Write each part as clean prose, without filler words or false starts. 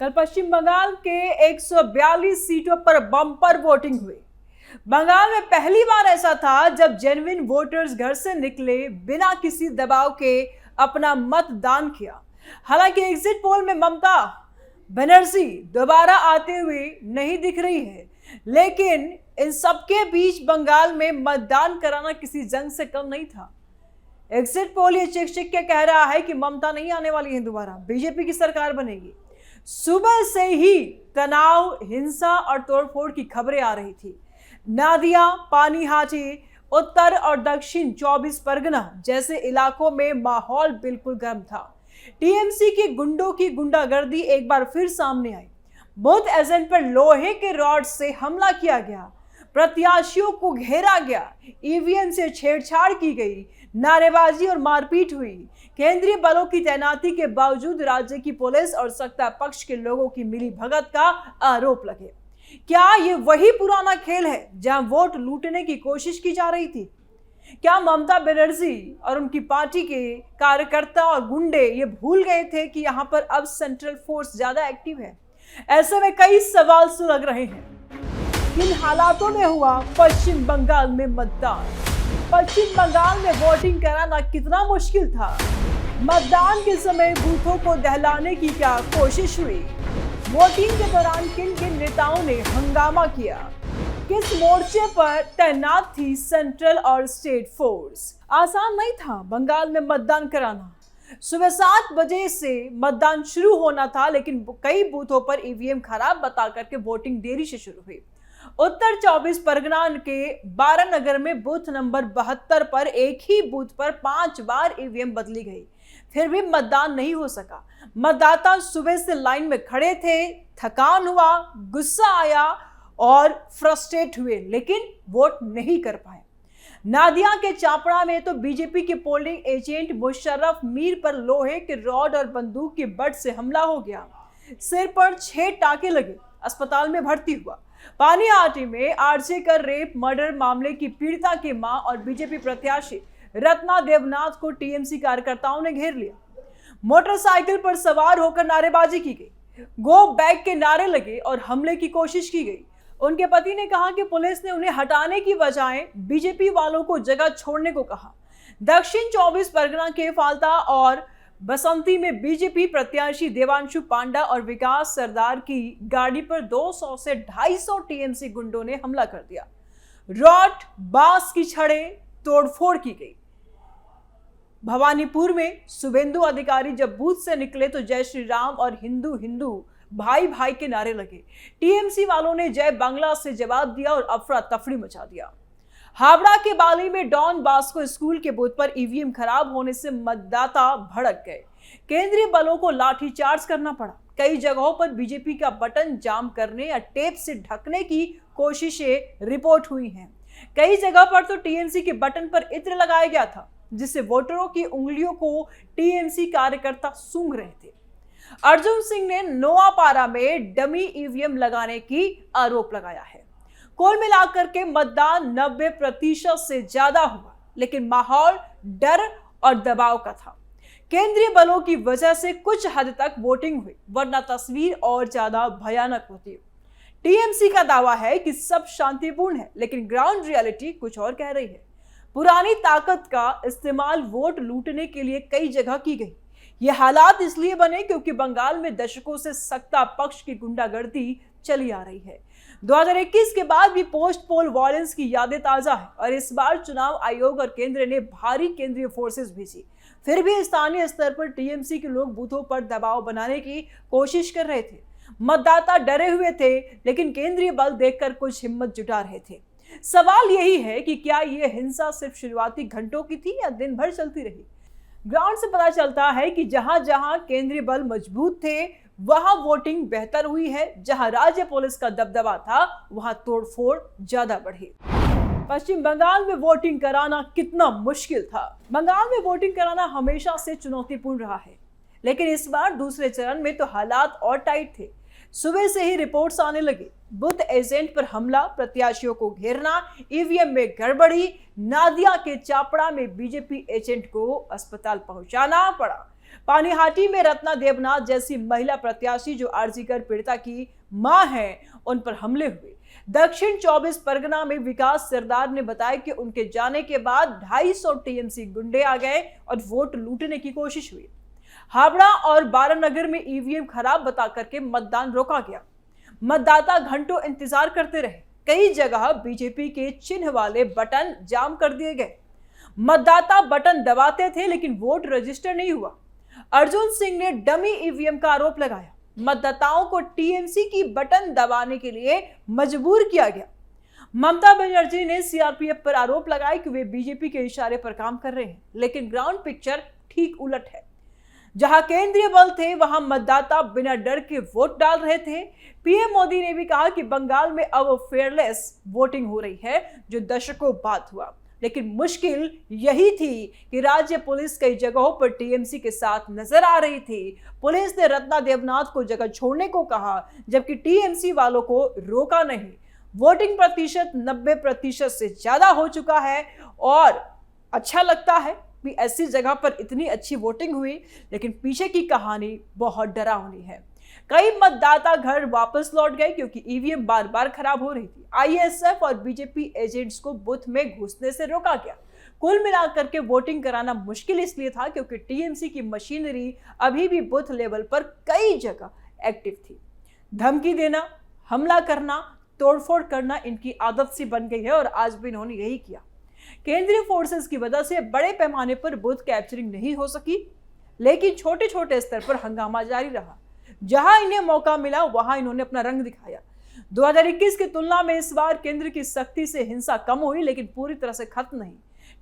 कल पश्चिम बंगाल के 142 सीटों पर बम्पर वोटिंग हुई। बंगाल में पहली बार ऐसा था जब जेन्युइन वोटर्स घर से निकले, बिना किसी दबाव के अपना मतदान किया। हालांकि एग्जिट पोल में ममता बनर्जी दोबारा आते हुए नहीं दिख रही है, लेकिन इन सबके बीच बंगाल में मतदान कराना किसी जंग से कम नहीं था। एग्जिट पोल ये चिक के कह रहा है कि ममता नहीं आने वाली है, दोबारा बीजेपी की सरकार बनेगी। सुबह से ही तनाव, हिंसा और तोड़फोड़ की खबरें आ रही थी। नादिया, पानीहाटी, उत्तर और दक्षिण 24 परगना जैसे इलाकों में माहौल बिल्कुल गर्म था। टीएमसी के गुंडों की गुंडागर्दी एक बार फिर सामने आई। बूथ एजेंट पर लोहे के रॉड से हमला किया गया, प्रत्याशियों को घेरा गया, ईवीएम से छेड़छाड़ की गई, नारेबाजी और मारपीट हुई। केंद्रीय बलों की तैनाती के बावजूद राज्य की पुलिस और सत्ता पक्ष के लोगों की मिलीभगत का आरोप लगे। क्या ये वही पुराना खेल है जहां वोट लूटने की कोशिश की जा रही थी? क्या ममता बनर्जी और उनकी पार्टी के कार्यकर्ता और गुंडे ये भूल गए थे कि यहां पर अब सेंट्रल फोर्स ज्यादा एक्टिव है? ऐसे में कई सवाल सुलग रहे हैं। किन हालातों में हुआ पश्चिम बंगाल में मतदान? पश्चिम बंगाल में वोटिंग कराना कितना मुश्किल था? मतदान के समय बूथों को दहलाने की क्या कोशिश हुई? वोटिंग के दौरान किन किन नेताओं ने हंगामा किया? किस मोर्चे पर तैनात थी सेंट्रल और स्टेट फोर्स? आसान नहीं था बंगाल में मतदान कराना। सुबह 7 बजे से मतदान शुरू होना था, लेकिन कई बूथों पर ईवीएम खराब बता करके वोटिंग देरी से शुरू हुई। उत्तर 24 परगना के 12 नगर में बूथ नंबर 72 पर एक ही बूथ पर 5 बार ईवीएम बदली गई, फिर भी मतदान नहीं हो सका। मतदाता सुबह से लाइन में खड़े थे, थकान हुआ, गुस्सा आया और फ्रस्ट्रेट हुए, लेकिन वोट नहीं कर पाए। नादिया के चापड़ा में तो बीजेपी के पोलिंग एजेंट मुशर्रफ मीर पर लोहे के रॉड और बंदूक के बट से हमला हो गया। सिर पर 6 टाके लगे, अस्पताल में भर्ती हुआ। पानीहाटी में आरजे कर रेप मर्डर मामले की पीड़िता की मां और बीजेपी प्रत्याशी रत्ना देवनाथ को टीएमसी कार्यकर्ताओं ने घेर लिया। मोटरसाइकिल पर सवार होकर नारेबाजी की गई, गो बैक के नारे लगे और हमले की कोशिश की गई। उनके पति ने कहा कि पुलिस ने उन्हें हटाने की बजाय बीजेपी वालों को जगह छोड़ने को कहा। दक्षिण 24 परगना के फाल्ता और बसंती में बीजेपी प्रत्याशी देवांशु पांडा और विकास सरदार की गाड़ी पर 200 से 250 टीएमसी गुंडों ने हमला कर दिया। रॉड, बांस की छड़ें तोड़फोड़ की गई। भवानीपुर में शुभेंदु अधिकारी जब बूथ से निकले तो जय श्री राम और हिंदू हिंदू भाई भाई के नारे लगे। टीएमसी वालों ने जय बांग्ला से जवाब दिया और अफरा तफरी मचा दिया। हावड़ा के बाली में डॉन बास्को स्कूल के बूथ पर ईवीएम खराब होने से मतदाता भड़क गए। केंद्रीय बलों को लाठीचार्ज करना पड़ा। कई जगहों पर बीजेपी का बटन जाम करने या टेप से ढकने की कोशिशें रिपोर्ट हुई हैं। कई जगह पर तो टीएमसी के बटन पर इत्र लगाया गया था, जिससे वोटरों की उंगलियों को टीएमसी कार्यकर्ता सूंघ रहे थे। अर्जुन सिंह ने नोआपारा में डमी ईवीएम लगाने की आरोप लगाया है। कुल मिलाकर के मतदान 90% से ज्यादा हुआ, लेकिन माहौल डर और दबाव का था। केंद्रीय बलों की वजह से कुछ हद तक वोटिंग हुई, वरना तस्वीर और ज्यादा भयानक होती। टीएमसी का दावा है कि सब शांतिपूर्ण है, लेकिन ग्राउंड रियलिटी कुछ और कह रही है। पुरानी ताकत का इस्तेमाल वोट लूटने के लिए कई जगह की गई। ये हालात इसलिए बने क्योंकि बंगाल में दशकों से सत्ता पक्ष की गुंडागर्दी चली आ रही है। 2021 के बाद भी पोस्ट पोल वायलेंस की यादें ताजा है और इस बार चुनाव आयोग और केंद्र ने भारी केंद्रीय फोर्सेस भेजी। फिर भी स्थानीय स्तर पर टीएमसी के लोग बूथों पर दबाव बनाने की कोशिश कर रहे थे। मतदाता डरे हुए थे, लेकिन केंद्रीय बल देखकर कुछ हिम्मत जुटा रहे थे। सवाल यही है कि क्या यह हिंसा सिर्फ शुरुआती घंटों की थी या दिन भर चलती रही? ग्राउंड से पता चलता है कि जहां जहां केंद्रीय बल मजबूत थे वहां वोटिंग बेहतर हुई है। जहां राज्य पुलिस का दबदबा था वहां तोड़फोड़ ज्यादा बढ़ी। पश्चिम बंगाल में वोटिंग कराना कितना मुश्किल था? बंगाल में वोटिंग कराना हमेशा से चुनौतीपूर्ण रहा है, लेकिन इस बार दूसरे चरण में तो हालात और टाइट थे। सुबह से ही रिपोर्ट्स आने लगे, बूथ एजेंट पर हमला, प्रत्याशियों को घेरना, ईवीएम में गड़बड़ी, नादिया के चापड़ा में बीजेपी एजेंट को अस्पताल पहुंचाना पड़ा। पानीहाटी में रत्ना देवनाथ जैसी महिला प्रत्याशी जो आरजीकर पीड़िता की मां है, उन पर हमले हुए। दक्षिण 24 परगना में विकास सरदार ने बताया कि उनके जाने के बाद 250 टीएमसी गुंडे आ गए और वोट लूटने की कोशिश हुई। हावड़ा और बारानगर में ईवीएम खराब बता करके मतदान रोका गया। मतदाता घंटों इंतजार करते रहे। कई जगह बीजेपी के चिन्ह वाले बटन जाम कर दिए गए। मतदाता बटन दबाते थे लेकिन वोट रजिस्टर नहीं हुआ। अर्जुन सिंह ने डमी ईवीएम का आरोप लगाया। मतदाताओं को टीएमसी की बटन दबाने के लिए मजबूर किया गया। ममता बनर्जी ने सीआरपीएफ पर आरोप लगाया कि वे बीजेपी के इशारे पर काम कर रहे हैं, लेकिन ग्राउंड पिक्चर ठीक उलट है। जहां केंद्रीय बल थे वहां मतदाता बिना डर के वोट डाल रहे थे। पीएम मोदी ने भी कहा कि बंगाल में अब फेयरलेस वोटिंग हो रही है, जो दशकों बाद हुआ। लेकिन मुश्किल यही थी कि राज्य पुलिस कई जगहों पर टीएमसी के साथ नजर आ रही थी। पुलिस ने रत्ना देवनाथ को जगह छोड़ने को कहा, जबकि टीएमसी वालों को रोका नहीं। वोटिंग प्रतिशत 90% से ज्यादा हो चुका है और अच्छा लगता है कि ऐसी जगह पर इतनी अच्छी वोटिंग हुई, लेकिन पीछे की कहानी बहुत डरावनी है। कई मतदाता घर वापस लौट गए क्योंकि ईवीएम बार बार खराब हो रही थी। आईएसएफ और बीजेपी एजेंट्स को बूथ में घुसने से रोका गया। कुल मिलाकर के वोटिंग कराना मुश्किल इसलिए था क्योंकि टीएमसी की मशीनरी अभी भी बूथ लेवल पर कई जगह एक्टिव थी। धमकी देना, हमला करना, तोड़फोड़ करना इनकी आदत सी बन गई है और आज भी इन्होंने यही किया। केंद्रीय फोर्सेस की वजह से बड़े पैमाने पर बूथ कैप्चरिंग नहीं हो सकी, लेकिन छोटे छोटे स्तर पर हंगामा जारी रहा। जहां इन्हें मौका मिला वहां इन्होंने अपना रंग दिखाया। 2021 की तुलना में इस बार केंद्र की सख्ती से हिंसा कम हुई, लेकिन पूरी तरह से खत्म नहीं।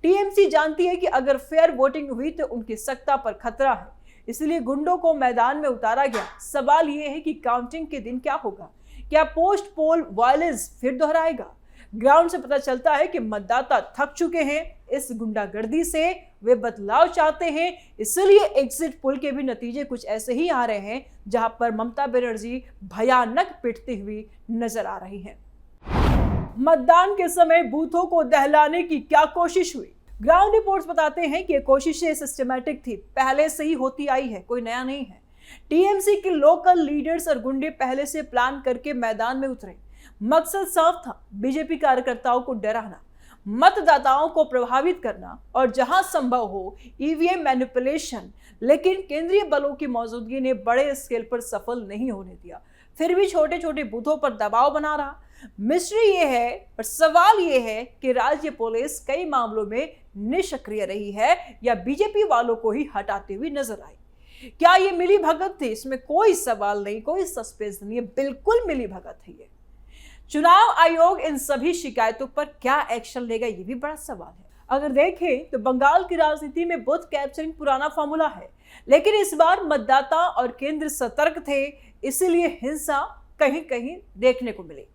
टीएमसी जानती है कि अगर फेयर वोटिंग हुई तो उनकी सत्ता पर खतरा है, इसलिए गुंडों को मैदान में उतारा गया। सवाल यह है कि काउंटिंग के दिन क्या होगा? क्या पोस्ट पोल वायलेंस फिर दोहराएगा? ग्राउंड से पता चलता है कि मतदाता थक चुके हैं इस गुंडागर्दी से, वे बदलाव चाहते हैं। इसलिए एग्जिट पोल के भी नतीजे कुछ ऐसे ही आ रहे हैं, जहां पर ममता बनर्जी भयानक पिटती हुई नजर आ रही हैं। मतदान के समय बूथों को दहलाने की क्या कोशिश हुई? ग्राउंड रिपोर्ट्स बताते हैं कि ये कोशिशें सिस्टमैटिक थी, पहले से ही होती आई है, कोई नया नहीं है। टीएमसी के लोकल लीडर्स और गुंडे पहले से प्लान करके मैदान में उतरे। मकसद साफ था, बीजेपी कार्यकर्ताओं को डराना, मतदाताओं को प्रभावित करना और जहां संभव हो ईवीएम मैनिपुलेशन। लेकिन केंद्रीय बलों की मौजूदगी ने बड़े स्केल पर सफल नहीं होने दिया। फिर भी छोटे छोटे बूथों पर दबाव बना रहा। मिस्ट्री ये है और सवाल ये है कि राज्य पुलिस कई मामलों में निष्क्रिय रही है या बीजेपी वालों को ही हटाती हुई नजर आई। क्या ये मिली भगत थी? इसमें कोई सवाल नहीं, कोई सस्पेंस नहीं है, बिल्कुल मिली भगत है ये। चुनाव आयोग इन सभी शिकायतों पर क्या एक्शन लेगा, ये भी बड़ा सवाल है। अगर देखें तो बंगाल की राजनीति में बूथ कैप्चरिंग पुराना फॉर्मूला है, लेकिन इस बार मतदाता और केंद्र सतर्क थे, इसीलिए हिंसा कहीं कहीं देखने को मिली।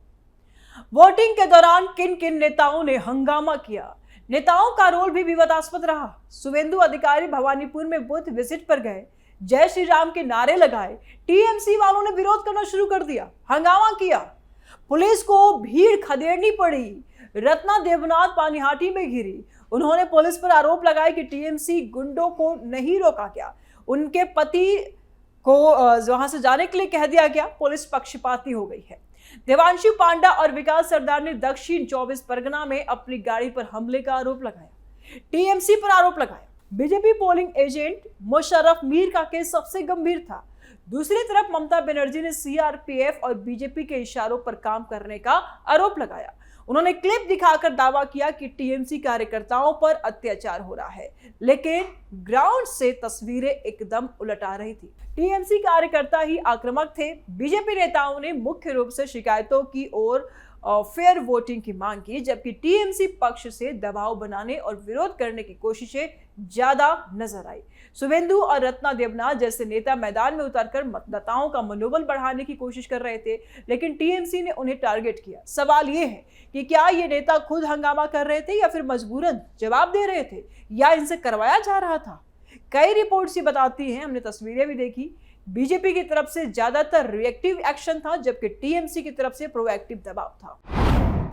वोटिंग के दौरान किन किन नेताओं ने हंगामा किया? नेताओं का रोल भी विवादास्पद रहा। शुभेंदु अधिकारी भवानीपुर में बूथ विजिट पर गए, जय श्री राम के नारे लगाए। टीएमसी वालों ने विरोध करना शुरू कर दिया, हंगामा किया। पुलिस को भीड़ खदेड़नी पड़ी। रत्ना देवनाथ पानीहाटी में घिरी। उन्होंने पुलिस पर आरोप लगाया कि टीएमसी गुंडों को नहीं रोका गया, उनके पति को वहां से जाने के लिए कह दिया गया। पुलिस पक्षपाती हो गई है। देवांशु पांडा और विकास सरदार ने दक्षिण 24 परगना में अपनी गाड़ी पर हमले का आरोप लगाया, टीएमसी पर आरोप लगाया। BJP polling agent Musharraf Mir का केस सबसे गंभीर था। दूसरी तरफ ममता बनर्जी ने सीआरपीएफ और बीजेपी के इशारों पर काम करने का आरोप लगाया। उन्होंने क्लिप दिखाकर दावा किया कि टीएमसी कार्यकर्ताओं पर अत्याचार हो रहा है, लेकिन ग्राउंड से तस्वीरें एकदम उलट आ रही थी। टीएमसी कार्यकर्ता ही आक्रामक थे। बीजेपी नेताओं ने मुख्य रूप से शिकायतों की ओर फेयर वोटिंग की मांग की, जबकि टीएमसी पक्ष से दबाव बनाने और विरोध करने की कोशिशें ज्यादा नजर आई। शुभेंदु और रत्ना देवनाथ जैसे नेता मैदान में उतरकर मतदाताओं का मनोबल बढ़ाने की कोशिश कर रहे थे, लेकिन टीएमसी ने उन्हें टारगेट किया। सवाल ये है कि क्या ये नेता खुद हंगामा कर रहे थे या फिर मजबूरन जवाब दे रहे थे, या इनसे करवाया जा रहा था? कई रिपोर्ट्स ही बताती हैं, हमने तस्वीरें भी देखी, बीजेपी की तरफ से ज्यादातर रिएक्टिव एक्शन था, जबकि टीएमसी की तरफ से प्रोएक्टिव दबाव था।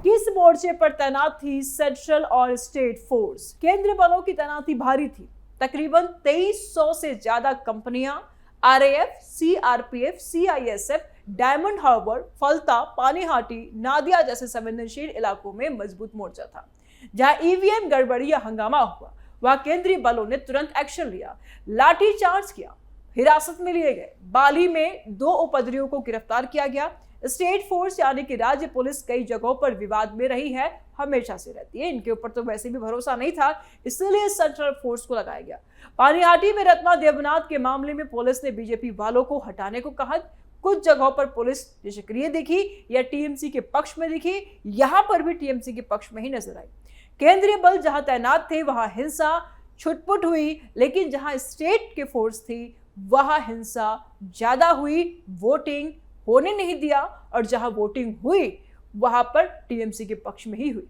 किस मोर्चे पर तैनात थी सेंट्रल और स्टेट फोर्स? केंद्रीय बलों की तैनाती भारी थी। तकरीबन 2300 से ज्यादा कंपनियां RAF, CRPF, CISF, Diamond Harbour, Falta, Panihati, Nadia जैसे संवेदनशील इलाकों में मजबूत मोर्चा था। जहां ईवीएम गड़बड़ी या हंगामा हुआ, वहां केंद्रीय बलों ने तुरंत एक्शन लिया, लाठीचार्ज किया, हिरासत में लिए गए। बाली में 2 उपद्रवियों को गिरफ्तार किया गया। स्टेट फोर्स यानी कि राज्य पुलिस कई जगहों पर विवाद में रही है, हमेशा से रहती है। इनके ऊपर तो वैसे भी भरोसा नहीं था, इसलिए सेंट्रल फोर्स को लगाया गया। पानीहाटी में रत्ना देवनाथ के मामले में पुलिस ने बीजेपी वालों को हटाने को कहा। कुछ जगहों पर पुलिस निष्क्रिय दिखी या टीएमसी के पक्ष में दिखी, यहां पर भी टीएमसी के पक्ष में ही नजर आई। केंद्रीय बल जहां तैनात थे वहां हिंसा छुटपुट हुई, लेकिन जहां स्टेट के फोर्स थी वहां हिंसा ज्यादा हुई, वोटिंग होने नहीं दिया, और जहां वोटिंग हुई वहां पर टीएमसी के पक्ष में ही हुई।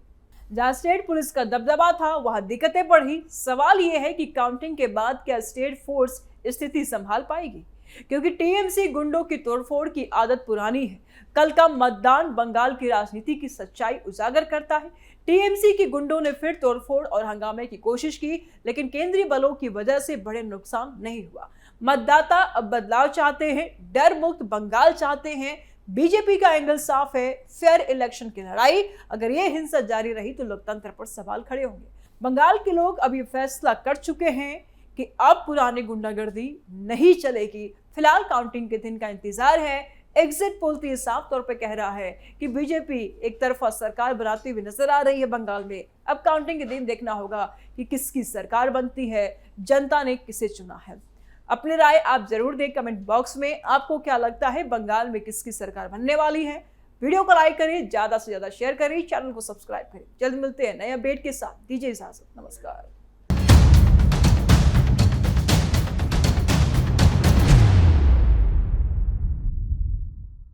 जहां स्टेट पुलिस का दबदबा था वहां दिक्कतें बढ़ी। सवाल यह है कि काउंटिंग के बाद क्या स्टेट फोर्स स्थिति संभाल पाएगी, क्योंकि टीएमसी गुंडों की तोड़फोड़ की आदत पुरानी है। कल का मतदान बंगाल की राजनीति की सच्चाई उजागर करता है। टीएमसी की गुंडों ने फिर तोड़फोड़ और हंगामे की कोशिश की, लेकिन केंद्रीय बलों की वजह से बड़े नुकसान नहीं हुआ। मतदाता अब बदलाव चाहते हैं, डर मुक्त बंगाल चाहते हैं। बीजेपी का एंगल साफ है, फेयर इलेक्शन की लड़ाई। अगर ये हिंसा जारी रही तो लोकतंत्र पर सवाल खड़े होंगे। बंगाल के लोग अब ये फैसला कर चुके हैं कि अब पुरानी गुंडागर्दी नहीं चलेगी। फिलहाल काउंटिंग के दिन का इंतजार है। एग्जिट पोल तो साफ तौर पे कह रहा है कि बीजेपी एक तरफा सरकार बनाती हुई नजर आ रही है बंगाल में। अब काउंटिंग के दिन देखना होगा कि किसकी सरकार बनती है, जनता ने किसे चुना है। अपनी राय आप जरूर दें कमेंट बॉक्स में। आपको क्या लगता है बंगाल में किसकी सरकार बनने वाली है? वीडियो को लाइक करें, ज्यादा से ज्यादा शेयर करें, चैनल को सब्सक्राइब करें। जल्द मिलते हैं नए अपडेट के साथ। दीजिए इजाजत, नमस्कार।